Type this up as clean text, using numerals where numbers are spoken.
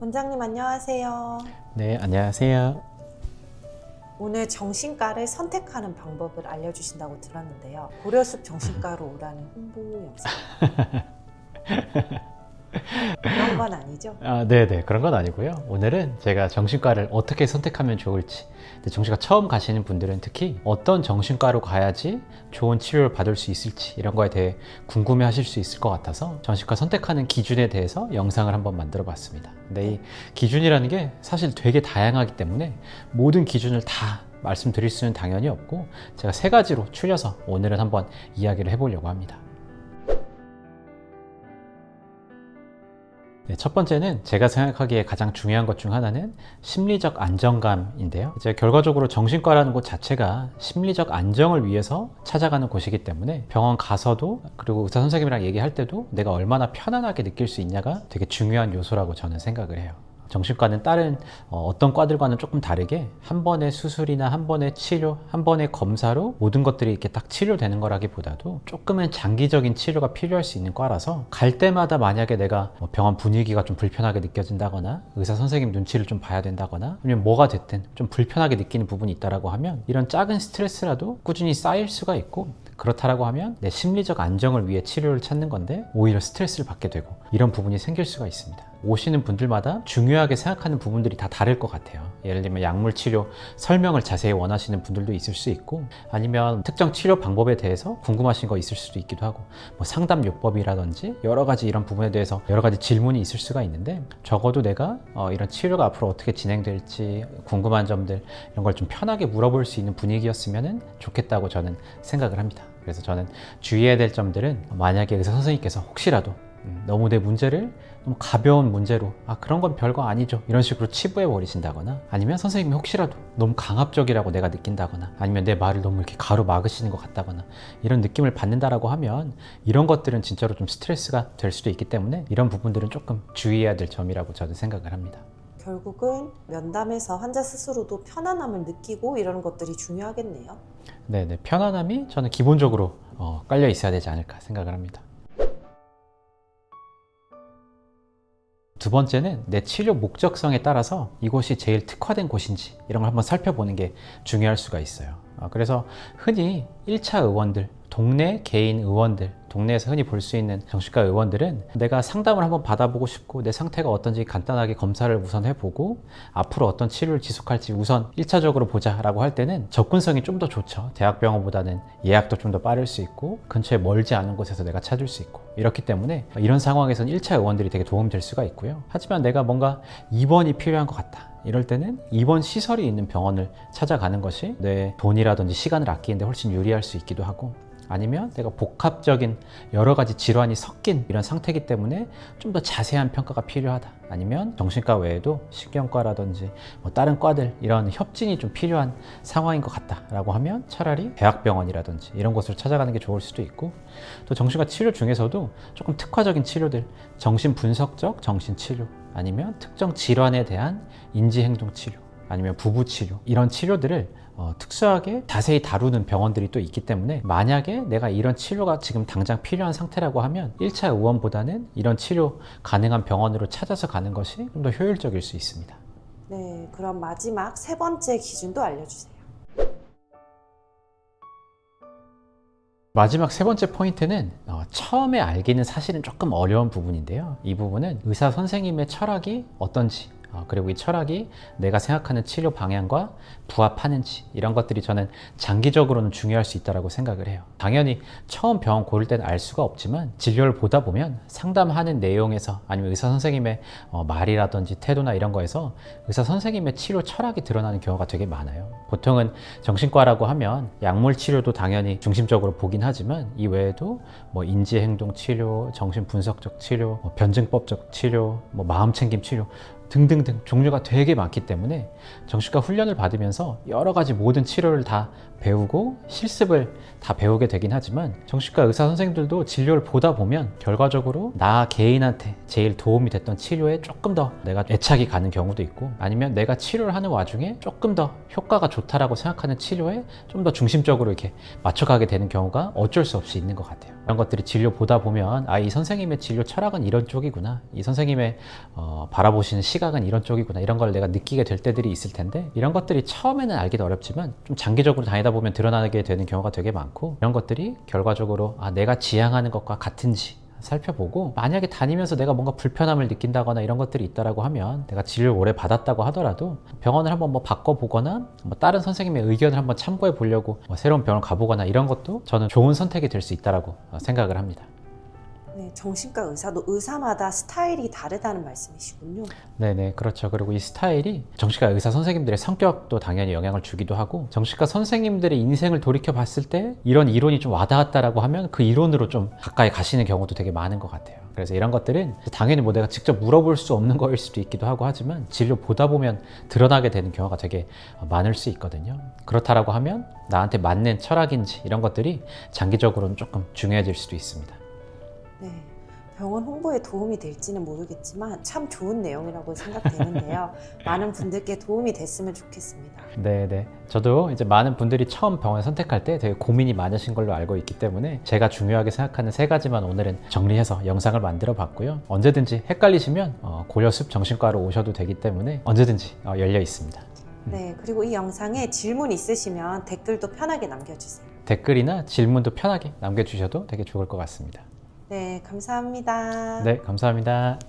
원장님 안녕하세요. 네, 안녕하세요. 오늘 정신과를 선택하는 방법을 알려주신다고 들었는데요. 고려숲 정신과로 오라는 홍보 영상. 그런 건 아니죠? 네네, 그런 건 아니고요. 오늘은 제가 정신과를 어떻게 선택하면 좋을지, 정신과 처음 가시는 분들은 특히 어떤 정신과로 가야지 좋은 치료를 받을 수 있을지 이런 거에 대해 궁금해 하실 수 있을 것 같아서 정신과 선택하는 기준에 대해서 영상을 한번 만들어 봤습니다. 근데 이 기준이라는 게 사실 되게 다양하기 때문에 모든 기준을 다 말씀드릴 수는 당연히 없고, 제가 세 가지로 추려서 오늘은 한번 이야기를 해보려고 합니다. 첫 번째는 제가 생각하기에 가장 중요한 것 중 하나는 심리적 안정감인데요. 이제 결과적으로 정신과라는 곳 자체가 심리적 안정을 위해서 찾아가는 곳이기 때문에 병원 가서도, 그리고 의사 선생님이랑 얘기할 때도 내가 얼마나 편안하게 느낄 수 있냐가 되게 중요한 요소라고 저는 생각을 해요. 정신과는 다른 어떤 과들과는 조금 다르게 한 번의 수술이나 한 번의 치료, 한 번의 검사로 모든 것들이 이렇게 딱 치료되는 거라기보다도 조금은 장기적인 치료가 필요할 수 있는 과라서, 갈 때마다 만약에 내가 병원 분위기가 좀 불편하게 느껴진다거나 의사 선생님 눈치를 좀 봐야 된다거나 아니면 뭐가 됐든 좀 불편하게 느끼는 부분이 있다라고 하면 이런 작은 스트레스라도 꾸준히 쌓일 수가 있고, 그렇다라고 하면 내 심리적 안정을 위해 치료를 찾는 건데 오히려 스트레스를 받게 되고 이런 부분이 생길 수가 있습니다. 오시는 분들마다 중요하게 생각하는 부분들이 다 다를 것 같아요. 예를 들면 약물 치료 설명을 자세히 원하시는 분들도 있을 수 있고, 아니면 특정 치료 방법에 대해서 궁금하신 거 있을 수도 있기도 하고, 뭐 상담 요법이라든지 여러 가지 이런 부분에 대해서 여러 가지 질문이 있을 수가 있는데, 적어도 내가 이런 치료가 앞으로 어떻게 진행될지 궁금한 점들 이런 걸 좀 편하게 물어볼 수 있는 분위기였으면 좋겠다고 저는 생각을 합니다. 그래서 저는 주의해야 될 점들은, 만약에 의사 선생님께서 혹시라도 너무 내 문제를 너무 가벼운 문제로 그런 건 별거 아니죠 이런 식으로 치부해 버리신다거나, 아니면 선생님이 혹시라도 너무 강압적이라고 내가 느낀다거나, 아니면 내 말을 너무 이렇게 가로막으시는 것 같다거나 이런 느낌을 받는다라고 하면 이런 것들은 진짜로 좀 스트레스가 될 수도 있기 때문에 이런 부분들은 조금 주의해야 될 점이라고 저는 생각을 합니다. 결국은 면담에서 환자 스스로도 편안함을 느끼고 이런 것들이 중요하겠네요. 네네, 편안함이 저는 기본적으로 깔려 있어야 되지 않을까 생각을 합니다. 두 번째는 내 치료 목적성에 따라서 이곳이 제일 특화된 곳인지 이런 걸 한번 살펴보는 게 중요할 수가 있어요. 그래서 흔히 1차 의원들, 동네 개인 의원들, 동네에서 흔히 볼 수 있는 정신과 의원들은 내가 상담을 한번 받아보고 싶고 내 상태가 어떤지 간단하게 검사를 우선 해보고 앞으로 어떤 치료를 지속할지 우선 1차적으로 보자라고 할 때는 접근성이 좀 더 좋죠. 대학병원보다는 예약도 좀 더 빠를 수 있고 근처에 멀지 않은 곳에서 내가 찾을 수 있고, 이렇기 때문에 이런 상황에서는 1차 의원들이 되게 도움이 될 수가 있고요. 하지만 내가 뭔가 입원이 필요한 것 같다, 이럴 때는 입원 시설이 있는 병원을 찾아가는 것이 내 돈이라든지 시간을 아끼는데 훨씬 유리할 수 있기도 하고, 아니면 내가 복합적인 여러 가지 질환이 섞인 이런 상태이기 때문에 좀 더 자세한 평가가 필요하다, 아니면 정신과 외에도 신경과라든지 뭐 다른 과들 이런 협진이 좀 필요한 상황인 것 같다라고 하면 차라리 대학병원이라든지 이런 곳을 찾아가는 게 좋을 수도 있고, 또 정신과 치료 중에서도 조금 특화적인 치료들, 정신분석적 정신치료, 아니면 특정 질환에 대한 인지행동치료, 아니면 부부치료, 이런 치료들을 특수하게 자세히 다루는 병원들이 또 있기 때문에, 만약에 내가 이런 치료가 지금 당장 필요한 상태라고 하면 1차 의원보다는 이런 치료 가능한 병원으로 찾아서 가는 것이 좀 더 효율적일 수 있습니다. 네, 그럼 마지막 세 번째 기준도 알려주세요. 마지막 세 번째 포인트는 처음에 알기는 사실은 조금 어려운 부분인데요. 이 부분은 의사 선생님의 철학이 어떤지, 그리고 이 철학이 내가 생각하는 치료 방향과 부합하는지, 이런 것들이 저는 장기적으로는 중요할 수 있다고 생각을 해요. 당연히 처음 병원 고를 때는 알 수가 없지만 진료를 보다 보면 상담하는 내용에서, 아니면 의사 선생님의 말이라든지 태도나 이런 거에서 의사 선생님의 치료 철학이 드러나는 경우가 되게 많아요. 보통은 정신과라고 하면 약물 치료도 당연히 중심적으로 보긴 하지만 이 외에도 뭐 인지행동 치료, 정신분석적 치료, 변증법적 치료, 뭐 마음챙김 치료 등등등 종류가 되게 많기 때문에 정신과 훈련을 받으면서 여러 가지 모든 치료를 다 배우고 실습을 다 배우게 되긴 하지만, 정신과 의사 선생님들도 진료를 보다 보면 결과적으로 나 개인한테 제일 도움이 됐던 치료에 조금 더 내가 애착이 가는 경우도 있고, 아니면 내가 치료를 하는 와중에 조금 더 효과가 좋다라고 생각하는 치료에 좀 더 중심적으로 이렇게 맞춰가게 되는 경우가 어쩔 수 없이 있는 것 같아요. 이런 것들이 진료 보다 보면 이 선생님의 진료 철학은 이런 쪽이구나, 이 선생님의 바라보시는 시각 시각은 이런 쪽이구나 이런 걸 내가 느끼게 될 때들이 있을 텐데 이런 것들이 처음에는 알기도 어렵지만 좀 장기적으로 다니다 보면 드러나게 되는 경우가 되게 많고 이런 것들이 결과적으로 내가 지향하는 것과 같은지 살펴보고 만약에 다니면서 내가 뭔가 불편함을 느낀다거나 이런 것들이 있다라고 하면 내가 진료를 오래 받았다고 하더라도 병원을 한번 뭐 바꿔보거나 뭐 다른 선생님의 의견을 한번 참고해 보려고 새로운 병원을 가보거나 이런 것도 저는 좋은 선택이 될 수 있다라고 생각을 합니다. 네, 정신과 의사도 의사마다 스타일이 다르다는 말씀이시군요. 네네, 그렇죠. 그리고 이 스타일이 정신과 의사 선생님들의 성격도 당연히 영향을 주기도 하고 정신과 선생님들의 인생을 돌이켜 봤을 때 이런 이론이 좀 와닿았다라고 하면 그 이론으로 좀 가까이 가시는 경우도 되게 많은 것 같아요. 그래서 이런 것들은 당연히 뭐 내가 직접 물어볼 수 없는 거일 수도 있기도 하고 하지만 진료 보다 보면 드러나게 되는 경우가 되게 많을 수 있거든요. 그렇다라고 하면 나한테 맞는 철학인지 이런 것들이 장기적으로는 조금 중요해질 수도 있습니다. 네, 병원 홍보에 도움이 될지는 모르겠지만 참 좋은 내용이라고 생각되는데요. 많은 분들께 도움이 됐으면 좋겠습니다. 네네. 저도 이제 많은 분들이 처음 병원 선택할 때 되게 고민이 많으신 걸로 알고 있기 때문에 제가 중요하게 생각하는 3가지만 오늘은 정리해서 영상을 만들어 봤고요. 언제든지 헷갈리시면 고려습 정신과로 오셔도 되기 때문에 언제든지 열려 있습니다. 네, 그리고 이 영상에 질문 있으시면 댓글도 편하게 남겨주세요. 댓글이나 질문도 편하게 남겨주셔도 되게 좋을 것 같습니다. 네, 감사합니다. 네, 감사합니다.